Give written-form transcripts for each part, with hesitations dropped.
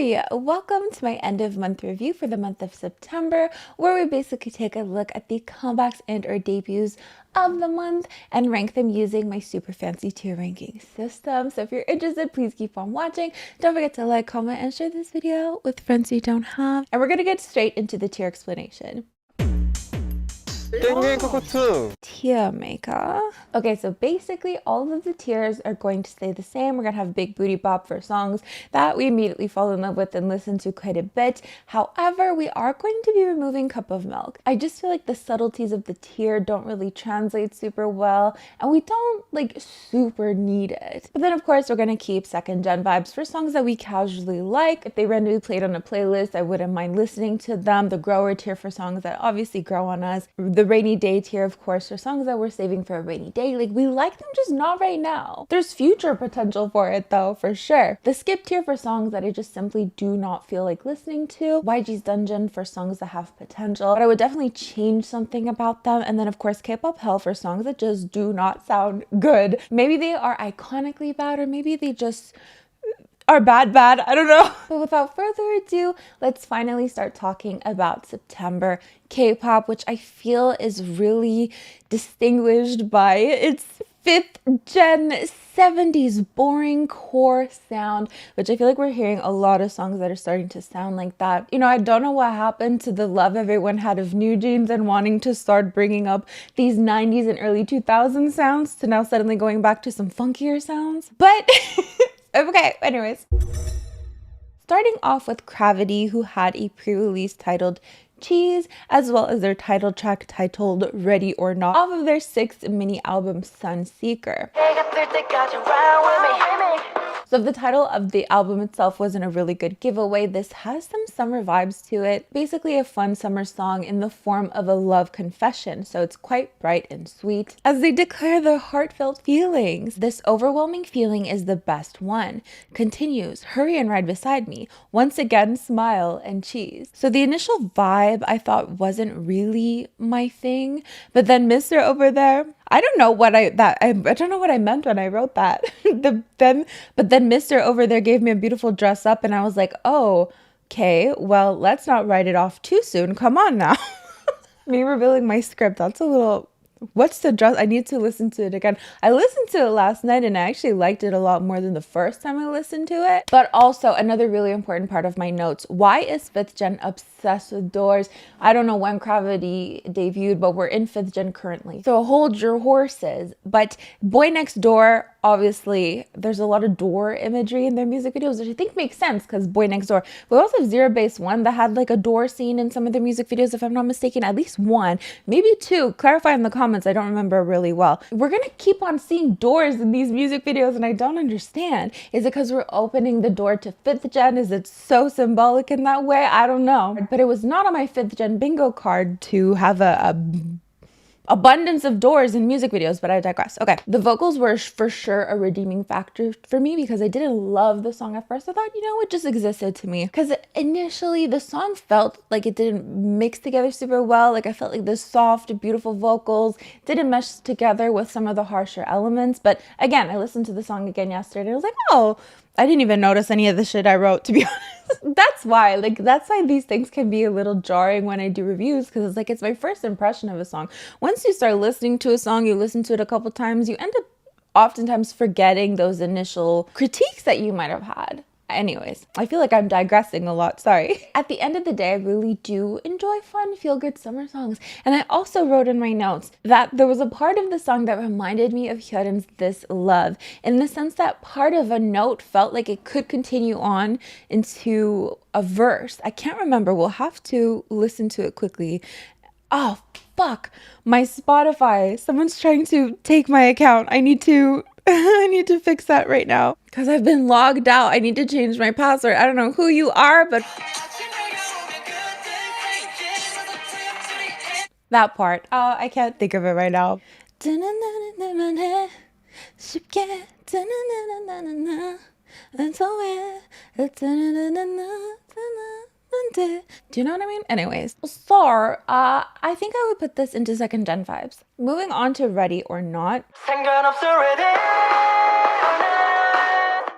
Hi, welcome to my end of month review for the month of September, where we basically take a look at the comebacks and or debuts of the month and rank them using my super fancy tier ranking system. So if you're interested, please keep on watching. Don't forget to like, comment, and share this video with friends you don't have. And we're gonna get straight into the tier explanation. Tier maker. Okay, so basically all of the tiers are going to stay the same. We're gonna have big booty bop for songs that we immediately fall in love with and listen to quite a bit. However, we are going to be removing Cup of Milk. I just feel like the subtleties of the tier don't really translate super well, and we don't like super need it. But then of course we're gonna keep second gen vibes for songs that we casually like. If they randomly played on a playlist, I wouldn't mind listening to them. The grower tier for songs that obviously grow on us. The rainy day tier, of course, for songs that we're saving for a rainy day. Like, we like them, just not right now. There's future potential for it though, for sure. The skip tier for songs that I just simply do not feel like listening to. YG's Dungeon for songs that have potential, but I would definitely change something about them. And then of course Kpop Hell for songs that just do not sound good. Maybe they are iconically bad, or maybe they just are bad, I don't know. But without further ado, let's finally start talking about September K-pop, which I feel is really distinguished by its 5th gen 70s boring core sound, which I feel like we're hearing a lot of songs that are starting to sound like that. You know, I don't know what happened to the love everyone had of New Jeans and wanting to start bringing up these 90s and early 2000s sounds to now suddenly going back to some funkier sounds. But okay, anyways. Starting off with Cravity, who had a pre-release titled Cheese, as well as their title track titled Ready or Not, off of their 6th mini album Sunseeker. So if the title of the album itself wasn't a really good giveaway, this has some summer vibes to it. Basically a fun summer song in the form of a love confession, so it's quite bright and sweet as they declare their heartfelt feelings. This overwhelming feeling is the best one. Continues, hurry and ride beside me. Once again, smile and cheese. So the initial vibe I thought wasn't really my thing, but then Mr. Over There, I don't know what I don't know what I meant when I wrote that. But then Mr. Over There gave me a beautiful dress up, and I was like, oh, okay, well, let's not write it off too soon. Come on now. Me revealing my script, that's a little... What's the dress? I need to listen to it again. I listened to it last night and I actually liked it a lot more than the first time I listened to it. But also another really important part of my notes. Why is 5th gen obsessed with doors? I don't know when Cravity debuted, but we're in 5th gen currently. So hold your horses. But BOYNEXTDOOR, obviously, there's a lot of door imagery in their music videos, which I think makes sense because BOYNEXTDOOR. We also have Zero Base One that had like a door scene in some of their music videos, if I'm not mistaken, at least one, maybe two. Clarify in the comments. I don't remember really well. We're gonna keep on seeing doors in these music videos, and I don't understand. Is it because we're opening the door to 5th gen? Is it so symbolic in that way? I don't know. But it was not on my 5th gen bingo card to have a abundance of doors in music videos, but I digress. Okay, the vocals were for sure a redeeming factor for me because I didn't love the song at first. I thought, you know, it just existed to me because initially the song felt like it didn't mix together super well. Like I felt like the soft, beautiful vocals didn't mesh together with some of the harsher elements. But again, I listened to the song again yesterday and I was like, oh, I didn't even notice any of the shit I wrote, to be honest. That's why these things can be a little jarring when I do reviews, because it's like, it's my first impression of a song. Once you start listening to a song, you listen to it a couple times, you end up oftentimes forgetting those initial critiques that you might have had. Anyways, I feel like I'm digressing a lot, sorry. At the end of the day, I really do enjoy fun, feel-good summer songs. And I also wrote in my notes that there was a part of the song that reminded me of Hyorin's This Love, in the sense that part of a note felt like it could continue on into a verse. I can't remember, we'll have to listen to it quickly. Oh, fuck, my Spotify. Someone's trying to take my account. I need to fix that right now because I've been logged out. I need to change my password. I don't know who you are, but that part. Oh, I can't think of it right now. Do you know what I mean? Anyways, so I think I would put this into 2nd gen vibes. Moving on to Ready or Not.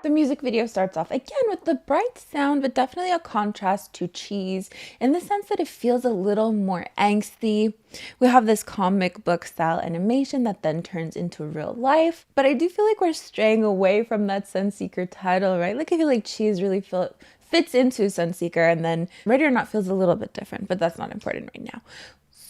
The music video starts off again with the bright sound, but definitely a contrast to Cheese in the sense that it feels a little more angsty. We have this comic book style animation that then turns into real life, but I do feel like we're straying away from that Sunseeker title, right? Like I feel like Cheese really fits into Sunseeker, and then Ready or Not feels a little bit different, but that's not important right now.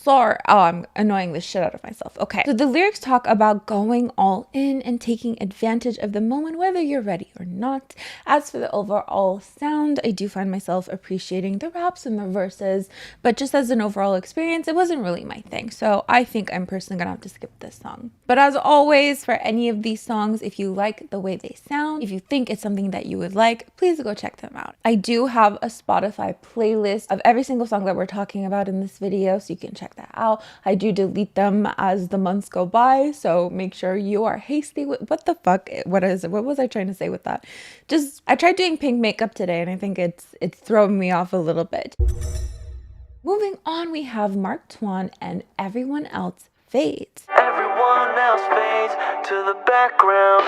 Sorry. Oh, I'm annoying the shit out of myself. Okay. So the lyrics talk about going all in and taking advantage of the moment, whether you're ready or not. As for the overall sound, I do find myself appreciating the raps and the verses, but just as an overall experience, it wasn't really my thing. So I think I'm personally gonna have to skip this song. But as always, for any of these songs, if you like the way they sound, if you think it's something that you would like, please go check them out. I do have a Spotify playlist of every single song that we're talking about in this video, so you can check that out. I do delete them as the months go by, so make sure you are hasty with what the fuck, what was I trying to say with that? Just, I tried doing pink makeup today and I think it's throwing me off a little bit. Moving on, we have Mark Tuan and Everyone Else Fades. Everyone else fades to the background.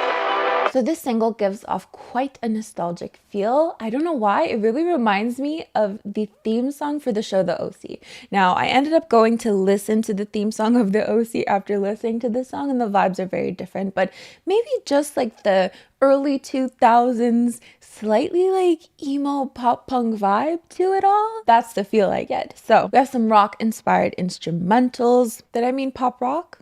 So this single gives off quite a nostalgic feel. I don't know why, it really reminds me of the theme song for the show The OC. Now, I ended up going to listen to the theme song of The OC after listening to this song, and the vibes are very different, but maybe just like the early 2000s, slightly like emo pop punk vibe to it all. That's the feel I get. So we have some rock inspired instrumentals. Did I mean pop rock?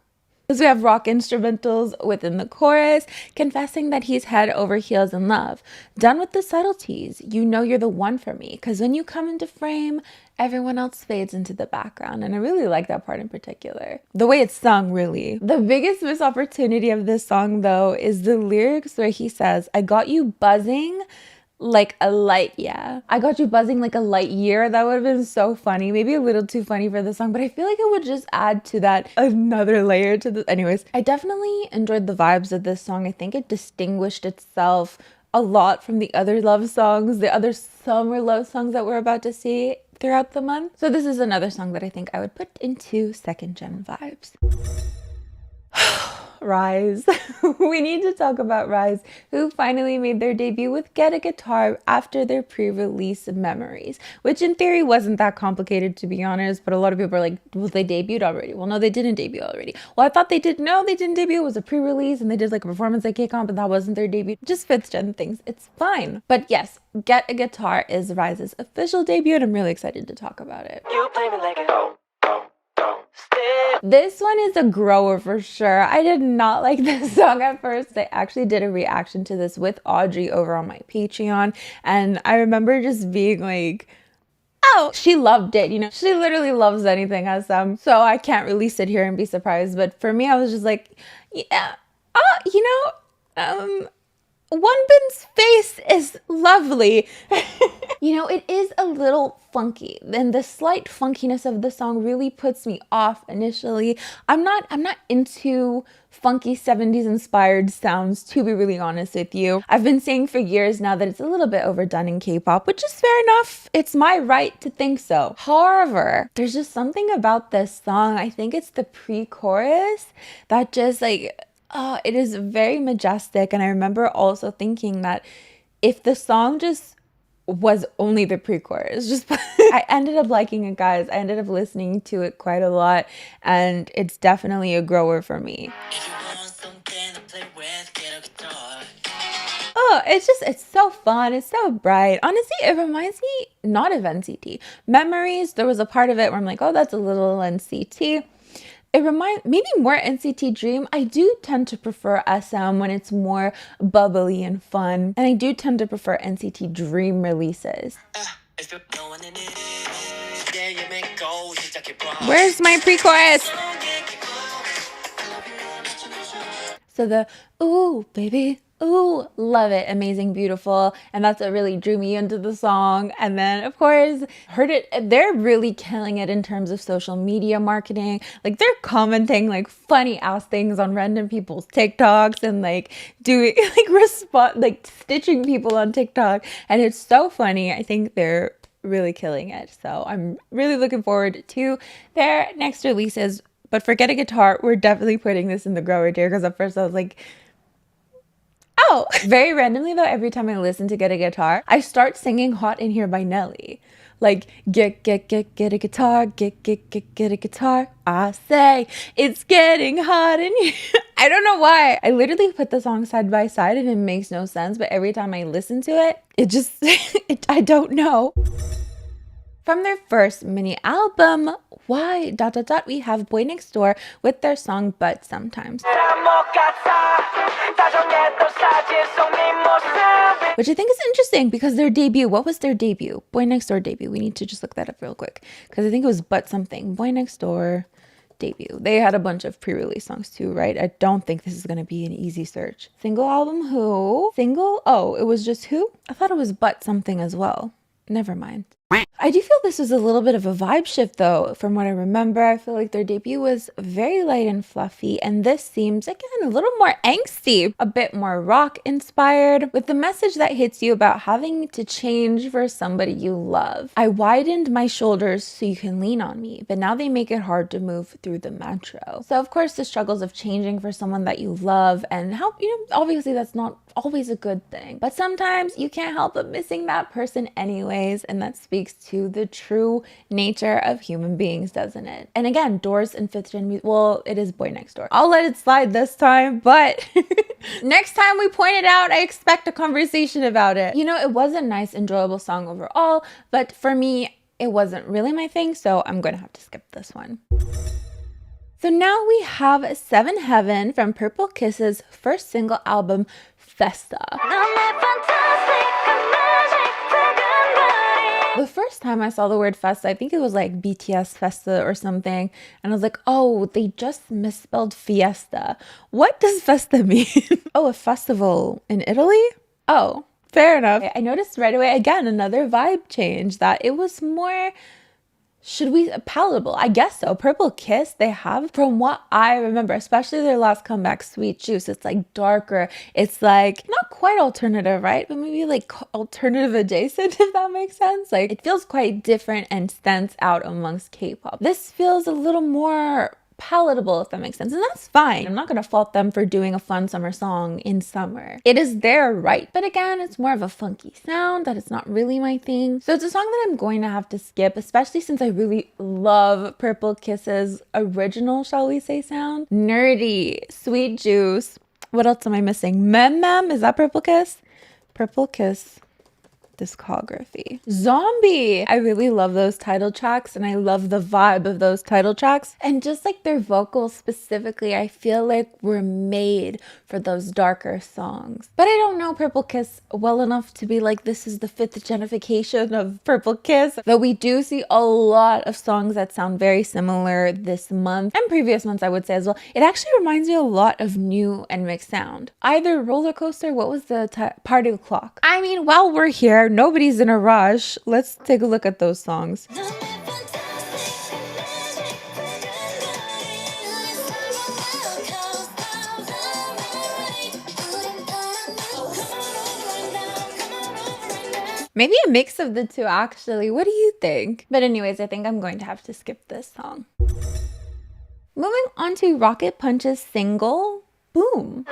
So we have rock instrumentals within the chorus, confessing that he's head over heels in love. Done with the subtleties, you know you're the one for me, because when you come into frame, everyone else fades into the background. And I really like that part in particular. The way it's sung, really. The biggest missed opportunity of this song, though, is the lyrics where he says, I got you buzzing like a light, yeah. I got you buzzing like a light year. That would have been so funny. Maybe a little too funny for the song, but I feel like it would just add to that another layer to the... Anyways, I definitely enjoyed the vibes of this song. I think it distinguished itself a lot from the other love songs, the other summer love songs that we're about to see throughout the month. So this is another song that I think I would put into second gen vibes. RIIZE. We need to talk about RIIZE, who finally made their debut with Get a Guitar after their pre-release Memories, which in theory wasn't that complicated, to be honest, but a lot of people are like, well, they debuted already. Well, no, they didn't debut already. Well, I thought they did. No, they didn't debut. It was a pre-release and they did like a performance at KCON, but that wasn't their debut. Just fifth gen things. It's fine. But yes, Get a Guitar is RIIZE's official debut, and I'm really excited to talk about it. You play me like a This one is a grower for sure. I did not like this song at first. I actually did a reaction to this with Audrey over on my Patreon, and I remember just being like, oh, she loved it. You know, she literally loves anything SM, so I can't really sit here and be surprised. But for me, I was just like, yeah, Wonbin's face is lovely. You know, it is a little funky, and the slight funkiness of the song really puts me off initially. I'm not into funky 70s inspired sounds, to be really honest with you. I've been saying for years now that it's a little bit overdone in K-pop, which is fair enough. It's my right to think so. However, there's just something about this song, I think it's the pre-chorus, that just like, it is very majestic. And I remember also thinking that if the song just was only the pre-chorus, just I ended up liking it, guys. I ended up listening to it quite a lot, and it's definitely a grower for me. Oh, it's so fun. It's so bright. Honestly, it reminds me not of NCT. Memories, there was a part of it where I'm like, oh, that's a little NCT. It reminds maybe more NCT Dream. I do tend to prefer SM when it's more bubbly and fun, and I do tend to prefer NCT Dream releases. Where's my pre-chorus? So the ooh baby, ooh, love it, amazing, beautiful, and that's what really drew me into the song. And then of course heard it, they're really killing it in terms of social media marketing. Like they're commenting like funny ass things on random people's TikToks and like doing like stitching people on TikTok, and it's so funny. I think they're really killing it, so I'm really looking forward to their next releases. But for Get a Guitar, we're definitely putting this in the grower tier, because at first I was like, Oh, very randomly though, every time I listen to Get a Guitar, I start singing Hot in Here by Nelly. Like, get a guitar, get a guitar. I say, it's getting hot in here. I don't know why. I literally put the song side by side and it makes no sense, but every time I listen to it, it just, I don't know. From their first mini album, we have BOYNEXTDOOR with their song But Sometimes, which I think is interesting because their debut, what was their debut? BOYNEXTDOOR debut. We need to just look that up real quick because I think it was But Something. BOYNEXTDOOR debut. They had a bunch of pre-release songs too, right? I don't think this is going to be an easy search. Single album, who? Single? Oh, it was just who? I thought it was But Something as well. Never mind. I do feel this was a little bit of a vibe shift though. From what I remember, I feel like their debut was very light and fluffy, and this seems, again, a little more angsty, a bit more rock inspired, with the message that hits you about having to change for somebody you love. I widened my shoulders so you can lean on me, but now they make it hard to move through the metro. So of course the struggles of changing for someone that you love, and how, obviously that's not always a good thing, but sometimes you can't help but missing that person anyways, and that speaks to the true nature of human beings, doesn't it? And again, Doors and 5th gen music, well, it is BOYNEXTDOOR. I'll let it slide this time, but next time we point it out, I expect a conversation about it. It was a nice, enjoyable song overall, but for me, it wasn't really my thing, so I'm gonna have to skip this one. So now we have Seven Heaven from Purple Kiss's first single album, Festa. The first time I saw the word Festa, I think it was like BTS Festa or something, and I was like, oh, they just misspelled Fiesta. What does Festa mean? Oh, a festival in Italy? Oh, fair enough. I noticed right away, again, another vibe change, that it was more, palatable? I guess so. Purple Kiss, they have, from what I remember, especially their last comeback, Sweet Juice, it's like darker. It's like not quite alternative, right? But maybe like alternative adjacent, if that makes sense. Like it feels quite different and stands out amongst K-pop. This feels a little more palatable, if that makes sense, and that's fine. I'm not gonna fault them for doing a fun summer song in summer. It is their right, but again, it's more of a funky sound that is not really my thing. So it's a song that I'm going to have to skip, especially since I really love Purple Kiss's original, shall we say, sound. Nerdy, Sweet Juice. What else am I missing? Mem, is that Purple Kiss? Purple Kiss discography. Zombie! I really love those title tracks, and I love the vibe of those title tracks, and just like their vocals specifically, I feel like were made for those darker songs. But I don't know Purple Kiss well enough to be like, this is the 5th genification of Purple Kiss, though we do see a lot of songs that sound very similar this month, and previous months I would say as well. It actually reminds me a lot of new and mixed sound. Either Roller Coaster, what was the Party Clock? I mean, while we're here, nobody's in a rush. Let's take a look at those songs. Maybe a mix of the two, actually. What do you think? But anyways, I think I'm going to have to skip this song. Moving on to Rocket Punch's single, Boom.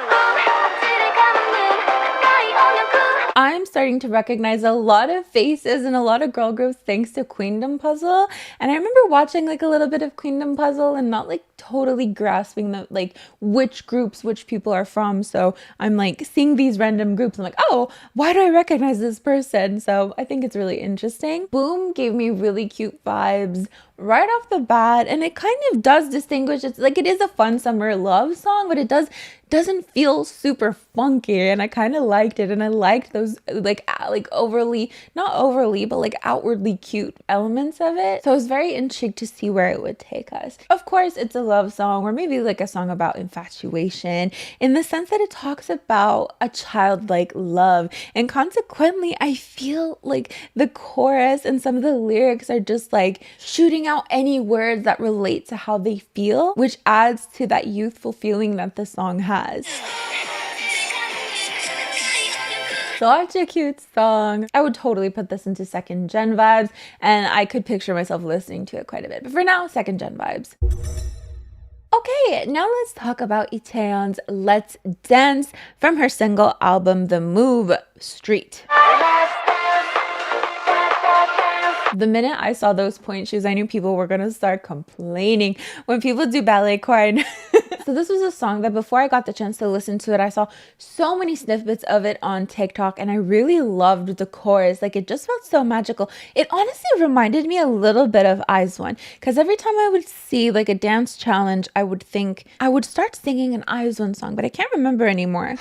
I'm starting to recognize a lot of faces and a lot of girl groups thanks to Queendom Puzzle. And I remember watching like a little bit of Queendom Puzzle and not like totally grasping the like which groups which people are from. So I'm like seeing these random groups. I'm like, oh, why do I recognize this person? So I think it's really interesting. Boom gave me really cute vibes right off the bat, and it kind of does distinguish. It's like, it is a fun summer love song, but it doesn't feel super funky, and I kind of liked it. And I liked those like overly, not overly, but like outwardly cute elements of it. So I was very intrigued to see where it would take us. Of course, it's a love song, or maybe like a song about infatuation, in the sense that it talks about a childlike love, and consequently I feel like the chorus and some of the lyrics are just like shooting out any words that relate to how they feel, which adds to that youthful feeling that the song has. Such a cute song. I would totally put this into 2nd gen vibes, and I could picture myself listening to it quite a bit. But for now, 2nd gen vibes. Okay, now let's talk about Itaeyeon's Let's Dance from her single album The Move Street. The minute I saw those point shoes, I knew people were gonna start complaining when people do ballet core. So this was a song that before I got the chance to listen to it, I saw so many snippets of it on TikTok and I really loved the chorus. Like, it just felt so magical. It honestly reminded me a little bit of RIIZE because every time I would see like a dance challenge, I would think I would start singing an RIIZE song, but I can't remember anymore.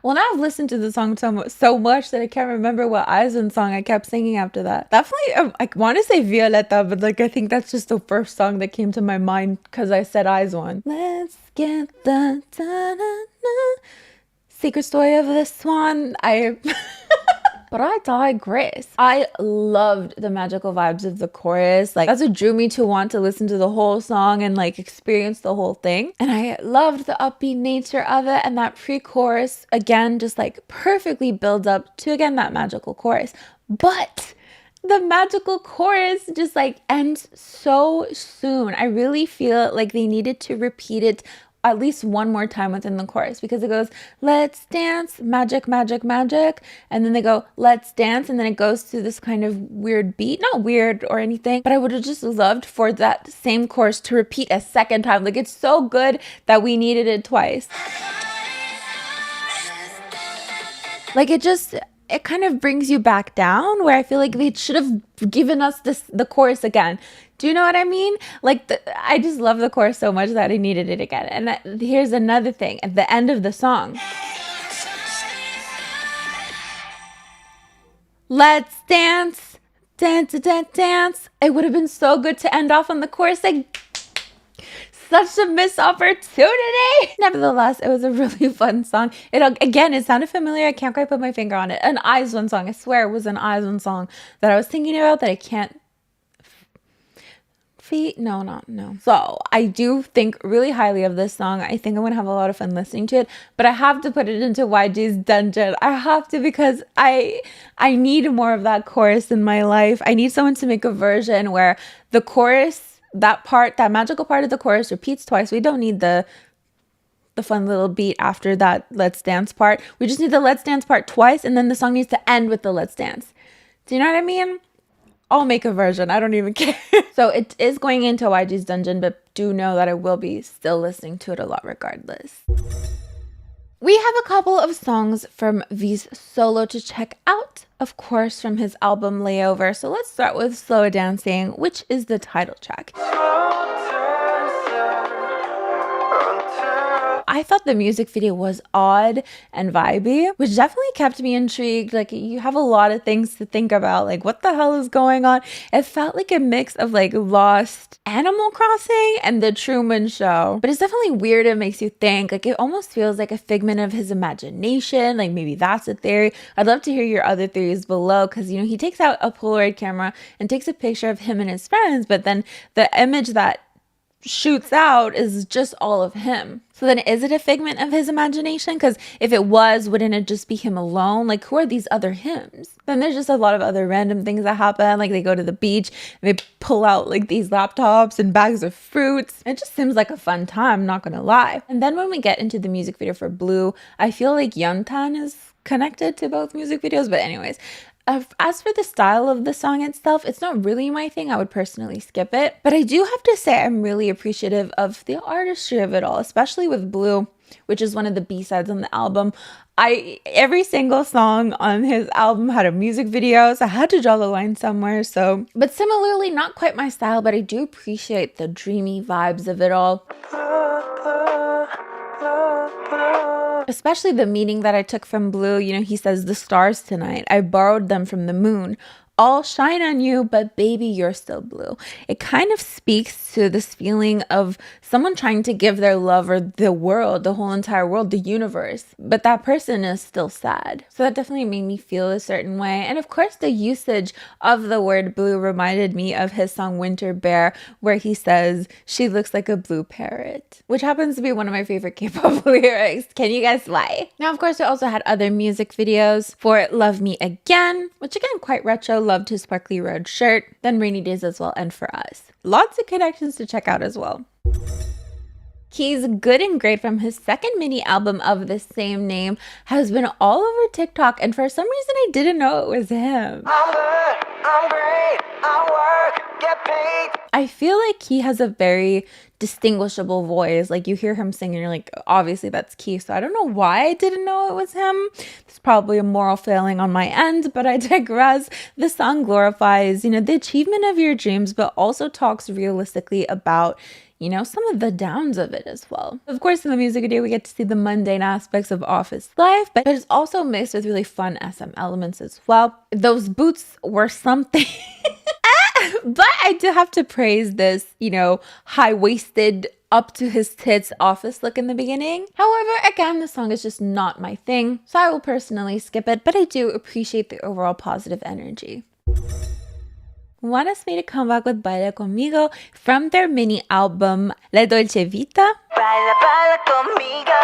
Well, now I've listened to the song so much that I can't remember what RIIZE song I kept singing after that. Definitely, I want to say Violetta, but like I think that's just the first song that came to my mind because I said RIIZE. Let's get the secret story of this one. But I digress. I loved the magical vibes of the chorus. Like, that's what drew me to want to listen to the whole song and like experience the whole thing. And I loved the upbeat nature of it. And that pre-chorus, again, just like perfectly builds up to, again, that magical chorus. But the magical chorus just like ends so soon. I really feel like they needed to repeat it at least one more time within the chorus because it goes, let's dance, magic, magic, magic. And then they go, let's dance. And then it goes to this kind of weird beat, not weird or anything, but I would have just loved for that same chorus to repeat a second time. Like, it's so good that we needed it twice. Like, it kind of brings you back down where I feel like they should have given us the chorus again. Do you know what I mean? Like, I just love the chorus so much that I needed it again. And here's another thing. At the end of the song, let's dance, dance, dance, dance. It would have been so good to end off on the chorus. Like, such a missed opportunity. Nevertheless, it was a really fun song. It sounded familiar. I can't quite put my finger on it. An RIIZE song. I swear it was an RIIZE song that I was thinking about that I can't. No. So I do think really highly of this song. I think I'm gonna have a lot of fun listening to it, but I have to put it into YG's Dungeon. I have to because I need more of that chorus in my life. I need someone to make a version where the chorus, that magical part of the chorus repeats twice. We don't need the fun little beat after that let's dance part. We just need the let's dance part twice, and then the song needs to end with the let's dance. Do you know what I mean? I'll make a version. I don't even care. So it is going into YG's Dungeon, but do know that I will be still listening to it a lot regardless. We have a couple of songs from V's solo to check out, of course, from his album Layover. So let's start with Slow Dancing, which is the title track. I thought the music video was odd and vibey, which definitely kept me intrigued. Like, you have a lot of things to think about. Like, what the hell is going on? It felt like a mix of like Lost, Animal Crossing, and The Truman Show. But it's definitely weird. It makes you think. Like, it almost feels like a figment of his imagination. Like, maybe that's a theory. I'd love to hear your other theories below because, you know, he takes out a Polaroid camera and takes a picture of him and his friends, but then the image that shoots out is just all of him. So then is it a figment of his imagination? Because if it was, wouldn't it just be him alone? Like, who are these other hims? Then there's just a lot of other random things that happen. Like, they go to the beach, and they pull out like these laptops and bags of fruits. It just seems like a fun time, not gonna lie. And then when we get into the music video for Blue, I feel like Yeontan is connected to both music videos. But anyways, as for the style of the song itself, it's not really my thing. I would personally skip it. But I do have to say I'm really appreciative of the artistry of it all, especially with Blue, which is one of the B-sides on the album. Every single song on his album had a music video, so I had to draw the line somewhere. So, but similarly, not quite my style, but I do appreciate the dreamy vibes of it all. Especially the meaning that I took from Blue. You know, he says, the stars tonight, I borrowed them from the moon. All shine on you, but baby, you're still blue. It kind of speaks to this feeling of someone trying to give their lover the world, the whole entire world, the universe, but that person is still sad. So that definitely made me feel a certain way. And of course, the usage of the word blue reminded me of his song Winter Bear, where he says, she looks like a blue parrot, which happens to be one of my favorite K-pop lyrics. Can you guess why? Now, of course, we also had other music videos for Love Me Again, which again, quite retro, loved his sparkly red shirt. Then Rainy Days as well, and For Us. Lots of connections to check out as well. Key's Good and Great from his second mini album of the same name has been all over TikTok, and for some reason I didn't know it was him. I'm good, I'm great, I work, get paid. I feel like he has a very distinguishable voice. Like you hear him sing and you're like, obviously that's Key. So I don't know why I didn't know it was him. It's probably a moral failing on my end, but I digress. The song glorifies, the achievement of your dreams, but also talks realistically about some of the downs of it as well. Of course, in the music video, we get to see the mundane aspects of office life, but it's also mixed with really fun SM elements as well. Those boots were something. But I do have to praise this, high-waisted, up to his tits office look in the beginning. However, again, the song is just not my thing, so I will personally skip it, but I do appreciate the overall positive energy. Oneus made a comeback with Baila Conmigo from their mini album La Dolce Vita. Baila, baila conmigo.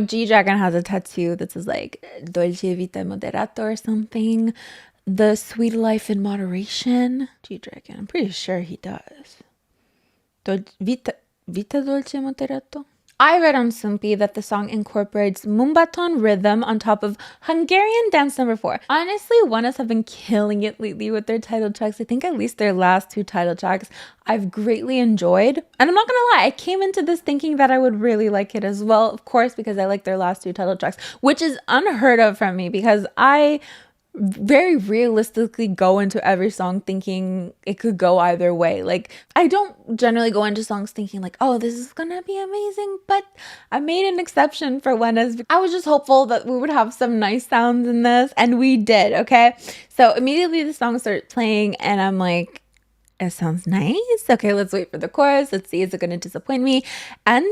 G-Dragon has a tattoo that says like Dolce Vita Moderato or something. The Sweet Life in Moderation. G-Dragon, I'm pretty sure he does. Vita Dolce Moderato. I read on Soompi that the song incorporates Moombaton rhythm on top of Hungarian dance number 4. Honestly, Oneus have been killing it lately with their title tracks. I think at least their last 2 title tracks I've greatly enjoyed. And I'm not gonna lie, I came into this thinking that I would really like it as well, of course, because I like their last 2 title tracks, which is unheard of from me because I very realistically go into every song thinking it could go either way. Like I don't generally go into songs thinking like, oh, this is gonna be amazing, but I made an exception for Oneus. I was just hopeful that we would have some nice sounds in this, and we did. Okay, so immediately the song starts playing and I'm like, it sounds nice. Okay, let's wait for the chorus. Let's see, is it gonna disappoint me? And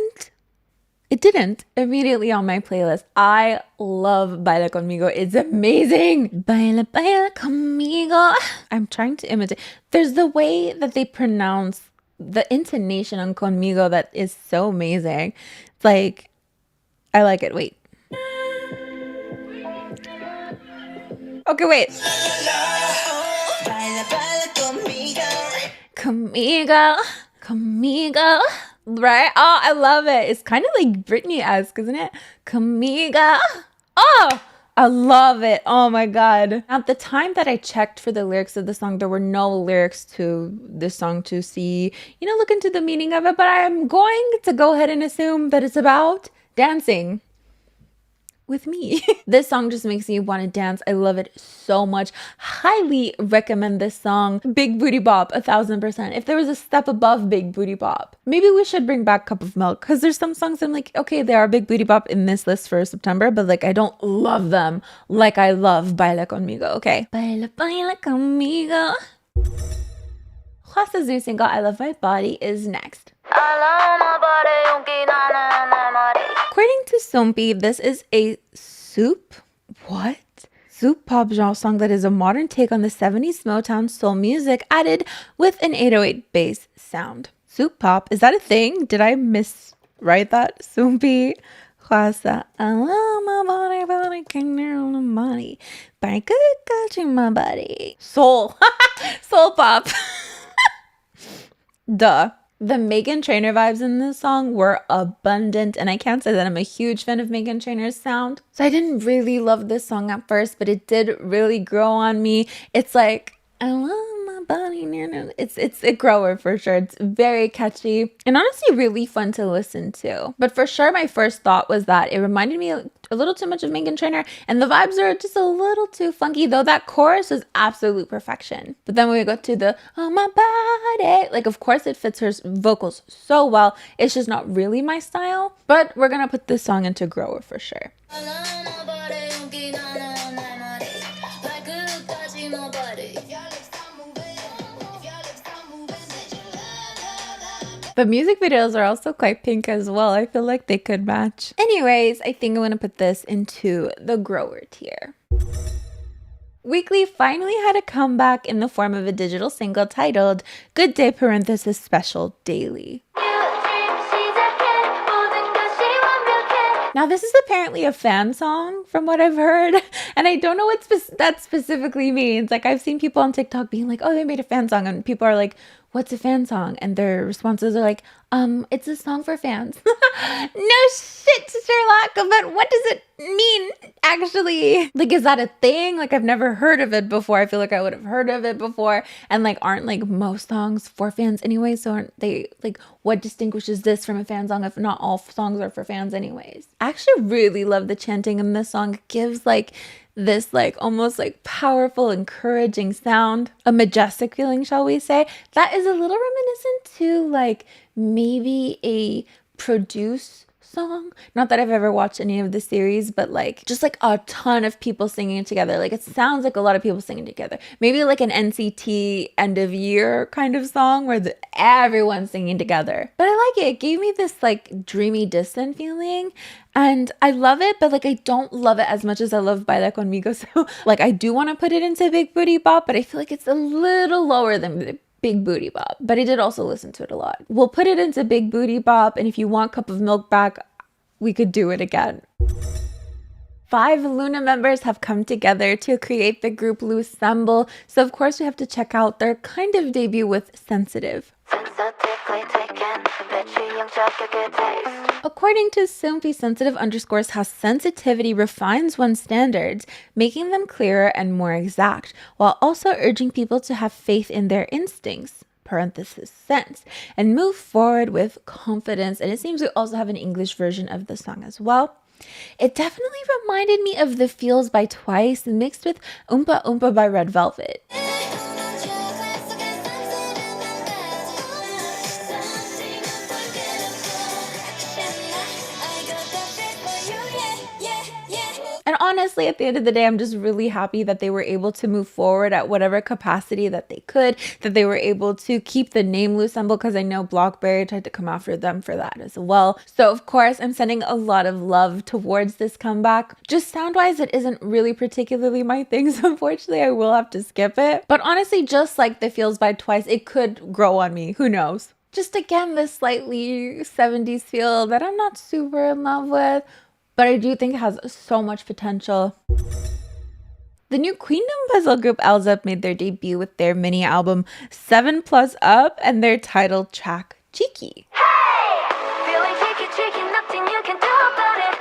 it didn't. Immediately on my playlist. I love Baila Conmigo. It's amazing. Baila, baila conmigo. I'm trying to imitate. There's the way that they pronounce the intonation on Conmigo that is so amazing. It's like, I like it. Wait. Okay, wait. Baila, baila conmigo. Conmigo. Conmigo. Right? Oh, I love it. It's kind of like Britney-esque, isn't it? Conmigo. Oh, I love it. Oh my God. At the time that I checked for the lyrics of the song, there were no lyrics to this song to see, look into the meaning of it. But I am going to go ahead and assume that it's about dancing with me. This song just makes me want to dance. I love it so much. Highly recommend this song. Big Booty Bop, 1000%. If there was a step above Big Booty Bop, maybe we should bring back Cup of Milk, because there's some songs I'm like, okay, they are Big Booty Bop in this list for September, but like I don't love them like I love Baila Conmigo. Okay, Baila, baila conmigo. Hwasa's new single, I Love My Body, is next. According to Soompi, this is a soup pop genre song that is a modern take on the 70s Motown soul music added with an 808 bass sound. Soup pop, is that a thing? Did I miswrite that? Soompi, Hwasa, I love my body, but I can't handle the money. But I could touching my body. Soul pop. Duh. The Meghan Trainor vibes in this song were abundant, and I can't say that I'm a huge fan of Meghan Trainor's sound. So I didn't really love this song at first, but it did really grow on me. It's like, I love my body. It's a grower for sure. It's very catchy and honestly really fun to listen to. But for sure, my first thought was that it reminded me a little too much of Meghan Trainor, and the vibes are just a little too funky, though that chorus was absolute perfection. But then when we go to the oh my body, like of course it fits her vocals so well. It's just not really my style, but we're gonna put this song into grower for sure. The music videos are also quite pink as well. I feel like they could match. Anyways, I think I'm going to put this into the grower tier. Weeekly finally had a comeback in the form of a digital single titled Good Day Special Daileee. Now, this is apparently a fan song from what I've heard, and I don't know what that specifically means. Like, I've seen people on TikTok being like, oh, they made a fan song, and people are like, what's a fan song? And their responses are like, it's a song for fans. No shit, Sherlock, but what does it mean, actually? Like, is that a thing? Like, I've never heard of it before. I feel like I would have heard of it before. And, like, aren't, like, most songs for fans anyway? So aren't they, like, what distinguishes this from a fan song if not all songs are for fans anyways? I actually really love the chanting in this song. It gives, like, this like almost like powerful, encouraging sound, a majestic feeling, shall we say, that is a little reminiscent to like maybe a Produce song. Not that I've ever watched any of the series, but like just like a ton of people singing together. Like it sounds like a lot of people singing together. Maybe like an NCT end of year kind of song where everyone's singing together. But I like it. It gave me this like dreamy, distant feeling. And I love it, but like I don't love it as much as I love Baila Conmigo. So like I do want to put it into Big Booty Bop, but I feel like it's a little lower than Big Booty Bop. But I did also listen to it a lot. We'll put it into Big Booty Bop, and if you want Cup of Milk back, we could do it again. 5 LOONA members have come together to create the group Loosemble. So of course we have to check out their kind of debut with Sensitive. According to Soompi, Sensitive underscores how sensitivity refines one's standards, making them clearer and more exact, while also urging people to have faith in their instincts, parenthesis sense, and move forward with confidence. And it seems we also have an English version of the song as well. It definitely reminded me of The Feels by Twice mixed with Oompa Oompa by Red Velvet. And honestly, at the end of the day, I'm just really happy that they were able to move forward at whatever capacity that they could, that they were able to keep the name Loosemble, because I know Blockberry tried to come after them for that as well. So of course, I'm sending a lot of love towards this comeback. Just sound-wise, it isn't really particularly my thing, so unfortunately, I will have to skip it. But honestly, just like The Feels by Twice, it could grow on me. Who knows? Just again, this slightly 70s feel that I'm not super in love with, but I do think it has so much potential. The new Queendom puzzle group LZUP made their debut with their mini album 7+ Up and their title track Cheeky.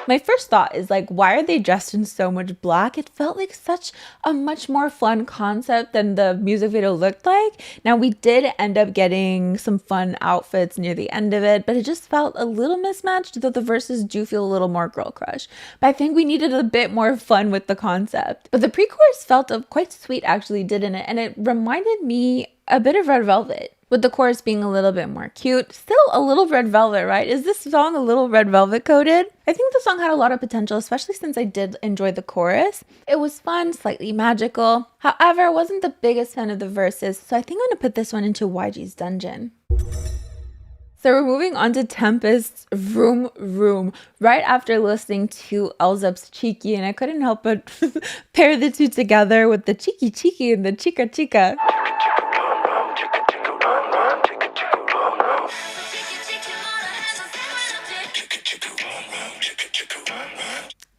My first thought is like, why are they dressed in so much black? It felt like such a much more fun concept than the music video looked like. Now we did end up getting some fun outfits near the end of it, but it just felt a little mismatched, though the verses do feel a little more girl crush. But I think we needed a bit more fun with the concept. But the pre-chorus felt quite sweet actually, didn't it? And it reminded me a bit of Red Velvet, with the chorus being a little bit more cute. Still a little Red Velvet, right? Is this song a little Red Velvet coded? I think the song had a lot of potential, especially since I did enjoy the chorus. It was fun, slightly magical. However, I wasn't the biggest fan of the verses, so I think I'm gonna put this one into YG's Dungeon. So we're moving on to Tempest's Vroom Vroom right after listening to LZUP's Cheeky, and I couldn't help but pair the two together with the Cheeky Cheeky and the Chica Chica.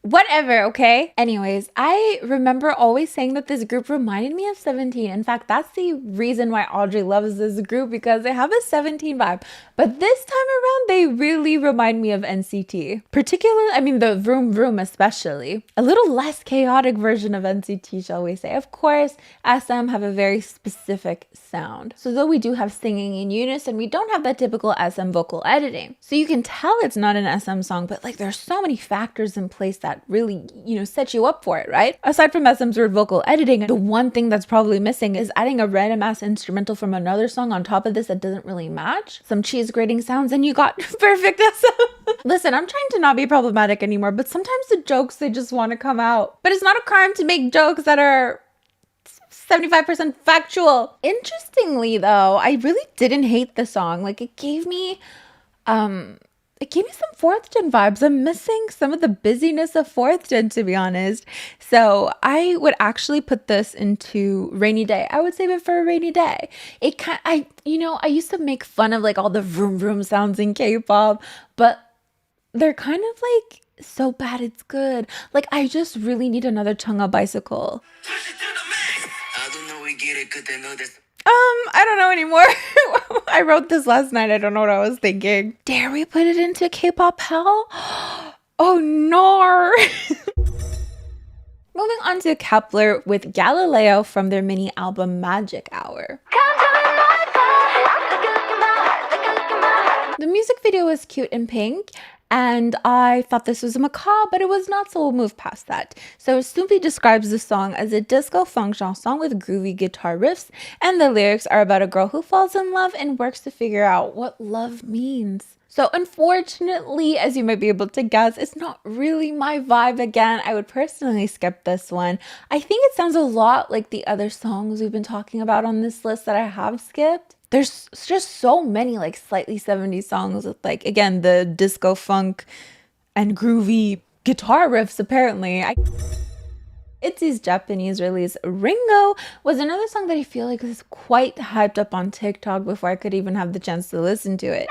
Whatever, okay? Anyways, I remember always saying that this group reminded me of 17. In fact, that's the reason why Audrey loves this group, because they have a 17 vibe. But this time around, they really remind me of NCT. Particularly, I mean, the Vroom Vroom especially. A little less chaotic version of NCT, shall we say. Of course, SM have a very specific sound. So though we do have singing in unison, we don't have that typical SM vocal editing. So you can tell it's not an SM song, but like there's so many factors in place that really, set you up for it, right? Aside from SM's weird vocal editing, the one thing that's probably missing is adding a random ass instrumental from another song on top of this that doesn't really match. Some cheese grating sounds and you got perfect SM. Listen, I'm trying to not be problematic anymore, but sometimes the jokes, they just want to come out. But it's not a crime to make jokes that are 75% factual. Interestingly though, I really didn't hate the song. Like it gave me some 4th gen vibes. I'm missing some of the busyness of 4th gen, to be honest. So I would actually put this into Rainy Day. I would save it for a rainy day. I used to make fun of like all the vroom vroom sounds in K-pop, but they're kind of like so bad it's good. Like, I just really need another Chungha bicycle. I don't know anymore. I wrote this last night. I don't know what I was thinking. Dare we put it into K-pop hell? Oh no. Moving on to Kepler with Galileo from their mini album Magic Hour. The music video was cute and pink, and I thought this was a macabre, but it was not, so we'll move past that. So Soompi describes the song as a disco funk chanson with groovy guitar riffs, and the lyrics are about a girl who falls in love and works to figure out what love means. So unfortunately, as you might be able to guess, it's not really my vibe again. I would personally skip this one. I think it sounds a lot like the other songs we've been talking about on this list that I have skipped. There's just so many like slightly 70s songs with, like, again, the disco funk and groovy guitar riffs apparently. Itzy's Japanese release RINGO was another song that I feel like is quite hyped up on TikTok before I could even have the chance to listen to it.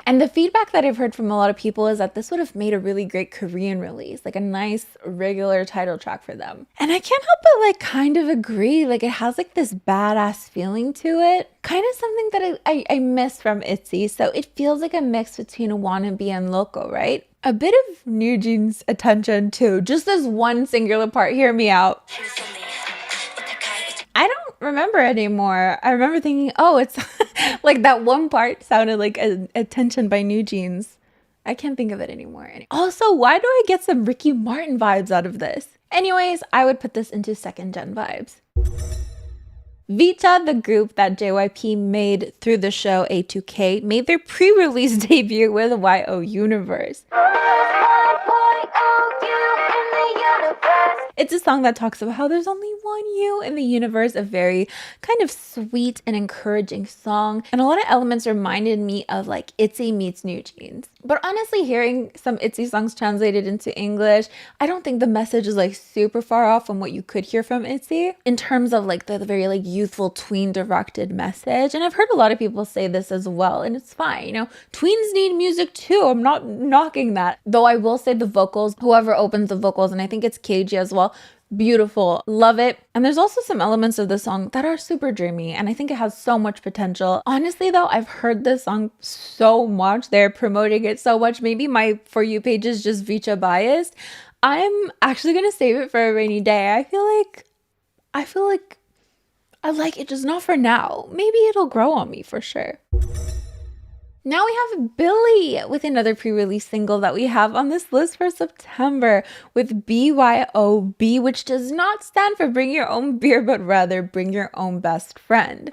And the feedback that I've heard from a lot of people is that this would have made a really great Korean release, like a nice regular title track for them. And I can't help but like kind of agree, like it has like this badass feeling to it. Kind of something that I miss from Itzy. So it feels like a mix between a wannabe and loco, right? A bit of New Jeans attention too. Just this one singular part, hear me out. I don't remember anymore. I remember thinking, oh, it's like that one part sounded like a tension by New Jeans. I can't think of it anymore. Also, why do I get some Ricky Martin vibes out of this? Anyways, I would put this into second gen vibes. VCha, the group that JYP made through the show A2K, made their pre-release debut with Y.O.Universe. It's a song that talks about how there's only one you in the universe, a very kind of sweet and encouraging song. And a lot of elements reminded me of like Itzy meets New Jeans. But honestly, hearing some Itzy songs translated into English, I don't think the message is like super far off from what you could hear from Itzy in terms of like the very like youthful tween directed message. And I've heard a lot of people say this as well, and it's fine. You know, tweens need music too. I'm not knocking that. Though I will say the vocals, whoever opens the vocals, and I think it's KG as well, beautiful, love it. And there's also some elements of the song that are super dreamy, and I think it has so much potential. Honestly though, I've heard this song so much, they're promoting it so much, maybe my For You page is just VCha biased. I'm actually gonna save it for a rainy day. I feel like I like it, just not for now. Maybe it'll grow on me for sure. Now we have Billie with another pre-release single that we have on this list for September with BYOB, which does not stand for Bring Your Own Beer, but rather Bring Your Own Best Friend.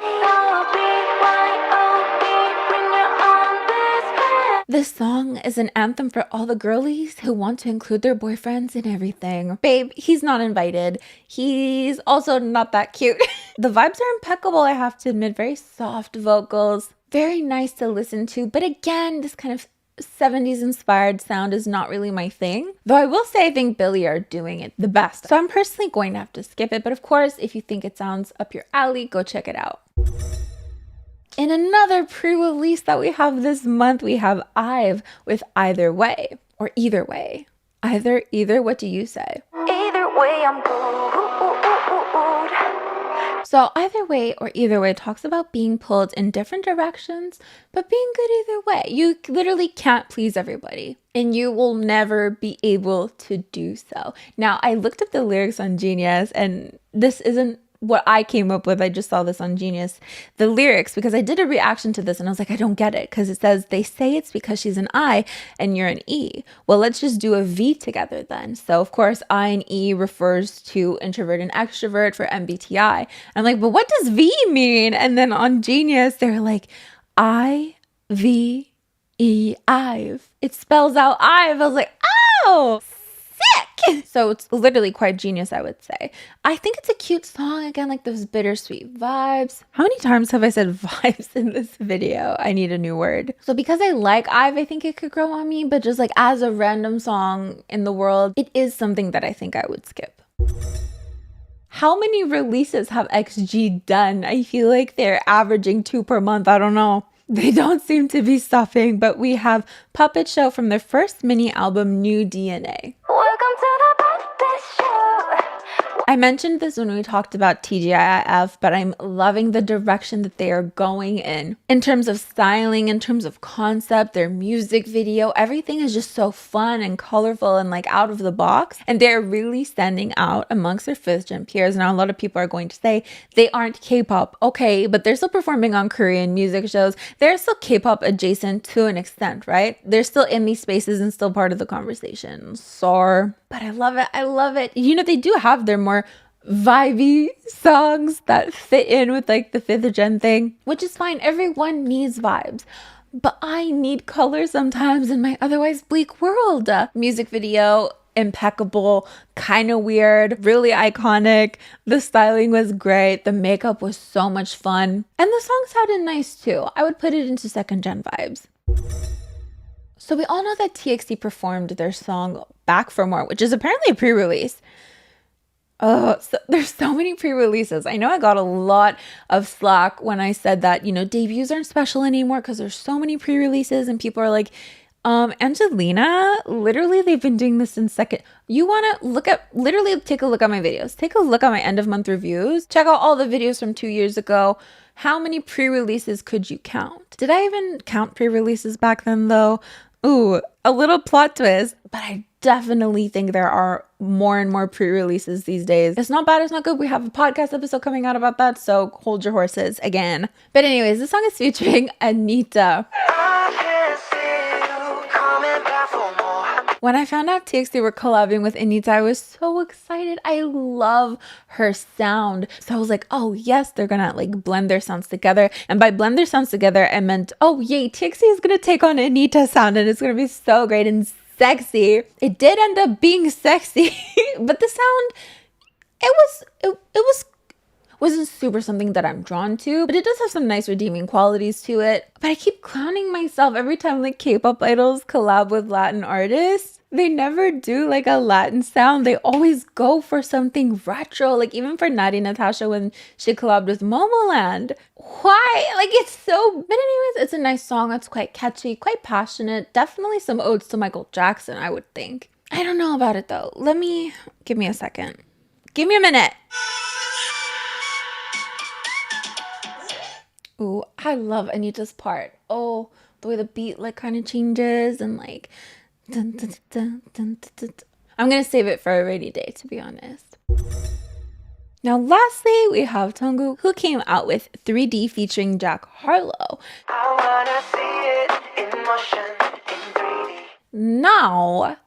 This song is an anthem for all the girlies who want to include their boyfriends in everything. Babe, he's not invited. He's also not that cute. The vibes are impeccable, I have to admit. Very soft vocals. Very nice to listen to, but again, this kind of 70s inspired sound is not really my thing. Though I will say I think Billie are doing it the best. So I'm personally going to have to skip it, but of course, if you think it sounds up your alley, go check it out. In another pre-release that we have this month, we have IVE with Either Way, or Either Way. Either, what do you say? Either way, I'm good. So Either Way or Either Way talks about being pulled in different directions, but being good either way. You literally can't please everybody, and you will never be able to do so. Now, I looked up the lyrics on Genius, and this isn't what I came up with. I just saw this on Genius. The lyrics, because I did a reaction to this and I was like, I don't get it, because it says they say it's because she's an I and you're an E. Well, let's just do a V together then. So of course I and E refers to introvert and extrovert for MBTI. I'm like, but what does V mean? And then on Genius they're like IVE, IVE. It spells out IVE. I was like, oh, sick. So it's literally quite genius, I would say. I think it's a cute song. Again, like those bittersweet vibes. How many times have I said vibes in this video? I need a new word. So because I like IVE, I think it could grow on me, but just like as a random song in the world, it is something that I think I would skip. How many releases have XG done? I feel like they're averaging 2 per month. I don't know. They don't seem to be stopping, but we have Puppet Show from their first mini album, New DNA. Welcome to the Puppet Show. I mentioned this when we talked about TGIF, but I'm loving the direction that they are going in terms of styling, in terms of concept, their music video, everything is just so fun and colorful and like out of the box. And they're really standing out amongst their 5th gen peers. Now, a lot of people are going to say they aren't K-pop. Okay, but they're still performing on Korean music shows. They're still K-pop adjacent to an extent, right? They're still in these spaces and still part of the conversation. So, but I love it. I love it. You know, they do have their more vibey songs that fit in with like the 5th gen thing, which is fine. Everyone needs vibes. But I need color sometimes in my otherwise bleak world. Music video, impeccable, kind of weird, really iconic. The styling was great. The makeup was so much fun. And the song sounded nice too. I would put it into 2nd gen vibes. So we all know that TXT performed their song Back for More, which is apparently a pre-release. Oh, so there's so many pre-releases. I know I got a lot of slack when I said that, you know, debuts aren't special anymore because there's so many pre-releases and people are like, Angelina, literally they've been doing this in second. You want to literally take a look at my videos. Take a look at my end of month reviews. Check out all the videos from 2 years ago. How many pre-releases could you count? Did I even count pre-releases back then though? Ooh, a little plot twist, but I definitely think there are more and more pre-releases these days. It's not bad, it's not good. We have a podcast episode coming out about that, so hold your horses again. But anyways, this song is featuring Anitta. When I found out TXT were collabing with Anitta, I was so excited. I love her sound. So I was like, oh yes, they're gonna like blend their sounds together. And by blend their sounds together, I meant, oh yay, TXT is gonna take on Anitta's sound and it's gonna be so great and sexy. It did end up being sexy, but the sound, it wasn't super something that I'm drawn to, but it does have some nice redeeming qualities to it. But I keep clowning myself every time like K-pop idols collab with Latin artists. They never do like a Latin sound. They always go for something retro. Like even for Nadi Natasha when she collabed with Momoland. Why? Like it's so... But anyways, it's a nice song. It's quite catchy, quite passionate. Definitely some odes to Michael Jackson, I would think. I don't know about it though. Give me a second. Give me a minute. Ooh, I love Anitta's part. Oh, the way the beat like kind of changes and like dun, dun, dun, dun, dun, dun. I'm gonna save it for a rainy day, to be honest. Now lastly, we have Jungkook, who came out with 3D featuring Jack Harlow. I wanna see it in motion in 3D. Now,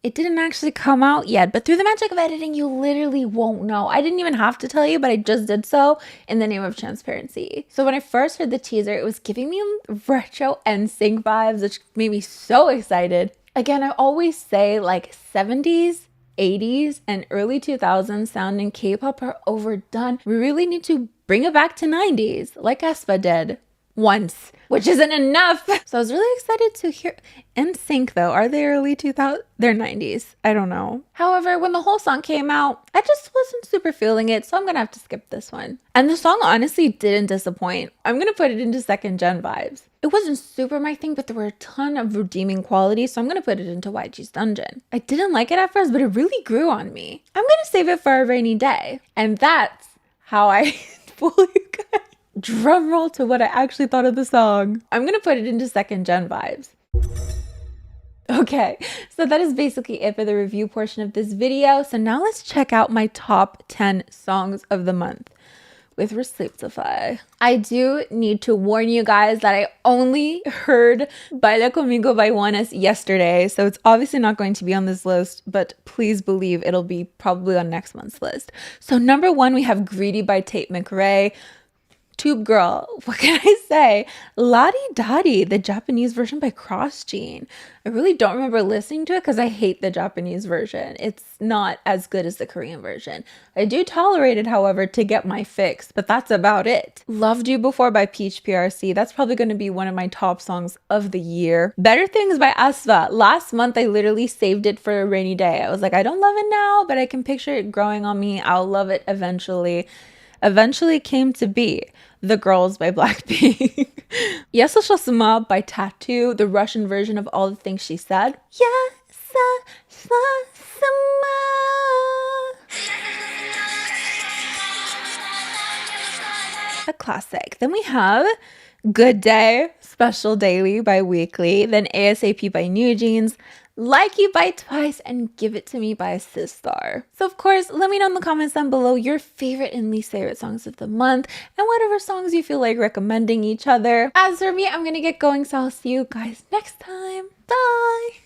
it didn't actually come out yet, but through the magic of editing, you literally won't know. I didn't even have to tell you, but I just did so in the name of transparency. So when I first heard the teaser, it was giving me retro NSYNC vibes, which made me so excited. Again, I always say like 70s, 80s, and early 2000s sound in K-pop are overdone. We really need to bring it back to 90s, like aespa did. Once, which isn't enough. So I was really excited to hear NSYNC though. Are they early 2000s? They're 90s. I don't know. However, when the whole song came out, I just wasn't super feeling it. So I'm gonna have to skip this one. And the song honestly didn't disappoint. I'm gonna put it into 2nd gen vibes. It wasn't super my thing, but there were a ton of redeeming qualities. So I'm gonna put it into YG's Dungeon. I didn't like it at first, but it really grew on me. I'm gonna save it for a rainy day. And that's how I fool you guys. Drum roll to what I actually thought of the song. I'm gonna put it into 2nd gen vibes. Okay, so that is basically it for the review portion of this video. So now let's check out my top 10 songs of the month with Receptify. I do need to warn you guys that I only heard Baila Conmigo by Oneus yesterday, so it's obviously not going to be on this list, but please believe it'll be probably on next month's list. So number 1, we have Greedy by Tate McRae. Tube Girl, what can I say? Ladi Dadi, the Japanese version by Cross Gene. I really don't remember listening to it because I hate the Japanese version. It's not as good as the Korean version. I do tolerate it, however, to get my fix, but that's about it. Loved You Before by Peach PRC. That's probably going to be one of my top songs of the year. Better Things by aespa. Last month, I literally saved it for a rainy day. I was like, I don't love it now, but I can picture it growing on me. I'll love it eventually. Eventually came to be. The Girls by Blackpink. Yesashasuma by Tattoo, the Russian version of All the Things She Said. Yesashasuma. A classic. Then we have Good Day, Special Daily by Weeekly, then ASAP by New Jeans, Like You by Twice, and Give It To Me by Sistar. So of course, let me know in the comments down below your favorite and least favorite songs of the month, and whatever songs you feel like recommending each other. As for me, I'm gonna get going, so I'll see you guys next time. Bye!